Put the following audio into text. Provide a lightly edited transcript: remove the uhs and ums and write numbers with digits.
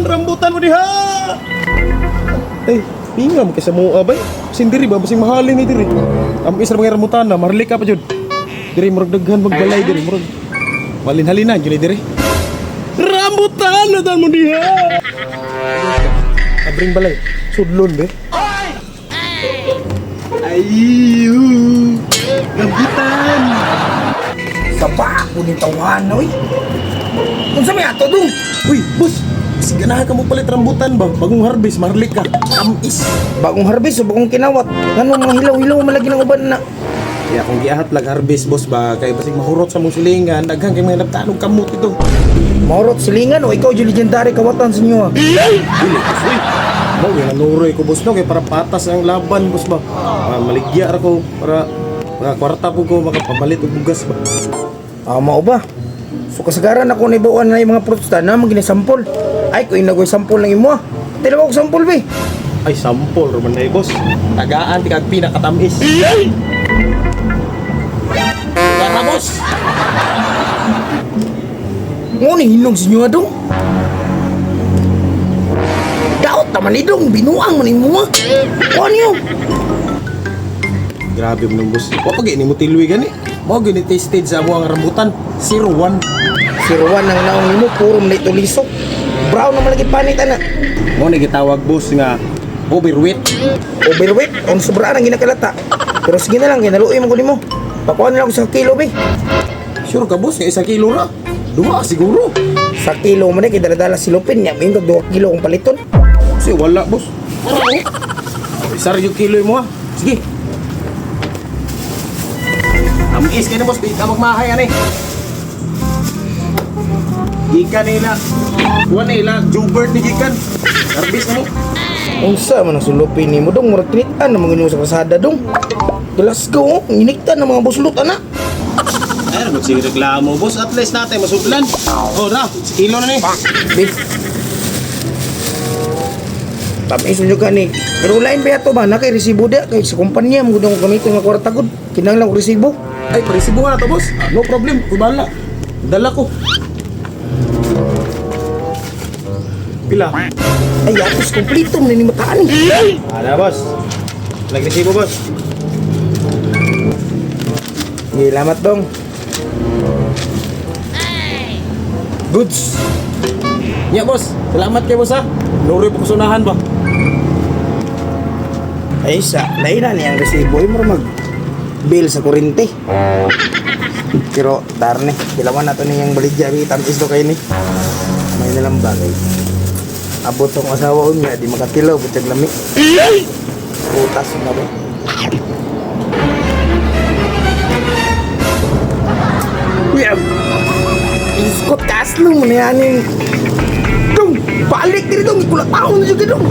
Rambutan mo diha. Pingam kay sa mua bay. Sindiri ba basing mahalin ni diri. Am isra mga rambutan na marlik ka pa jud. Diri murag daghan magbalay diri murag. Malin-halinan jud diri. Rambutan na dan mo diha. Abring balay. Sudlon be. Ayu. Rambutan. Saba ko ni tawahan oy. Unsa may ato dong? Uy, boss. Kasi ganahan ka mo palit rambutan ba? Bagong harvest, marlik ka. Tamis. Bagong harvest o bagong kinawat? Ngano mga hilaw-hilaw malagi ng uban na. Kaya kung giahat lag harvest, boss ba? Kaya basig mahurot sa mong silingan, daghang kay mga nagtanong kamot ito. Maurot silingan o ikaw yung legendary kawatan sa inyo ah. Dili, boss. Uy. Mo, nanuroy ko, boss, no? Kaya para patas ang laban, boss ba? Maligya ako para mga kwarta po ko, makapamalit o bugas ba? Mao ba? So kasagaran ako na ibuan na yung mga fruits na maginisampol. Ay, kung inagoy sampol ng imo ah. Dalawa ko sampol be. Ay, sampol, Roman na boss. Tagaan, tikag pinakatamis. Tara, boss. Ngunit hinong sa inyo adong. Daot naman idong, binuang man imo ah. Kuha niyo. Grabe mo nung boss. Wapag ini mo tiluwi gani. Mo gani tasted sa mo ang rambutan. 01. Siruan ng naong nimo, puro manito lisok. Brown na malagi panitan na. Mo ni gitawag boss nga overweight. Overweight, on sobraan ang ginakalata. Pero sige na lang, ginaluoy mo ko nimo. Pakuha na lang ako sa kilo be. Sure ka boss, nga 1 kilo na. Dua siguro. Sa kilo mo na, kidala-dala silupin niya. May 2 kilo kong paliton. Kasi wala boss. Isar yung kilo mo ha. Sige. Tamis ka na boss, di ka magmahay ani. Gikan nila. Kuha nila, Jubert ni Gikan. Harvest na mo. Unsa man ang sulupin ni mo dong, murag tinitan na mga sa kasada dong. Glasgow, iniktan ng mga buslot ana. Ay, magsige reklamo boss. At least natin masublan. Oh, na. Kilo na ni. Bit. Tamis nyo ka ni. Pero lain ba ito ba? Nakay resibo da. Kay sa kumpanya, mga gudong gamitin ng kwarta gud. Kinang lang resibo. Ay, parisibo na to boss. No problem. Kubala. Dala ko. Pila? Ay, atos kumplito mo na ni mataan eh. Ada boss. Nagresibo boss. Salamat dong. Goods. Ya boss. Salamat kay boss ha. Nuri po kusunahan ba? Ay, sa lain na niyang resibo. Ay, marumag bill sa kurente. Pero, darne. Dilawan na ito niyang baligya. Tamis to kayo ni. May nalang bagay. Abot tong asawa niya. Di makatilaw. Butag lami. Putas na ba? Uyab. Iskot kaslo mo na yan yung... Dong! Balik diri dong! Ikulat taon na juga dong!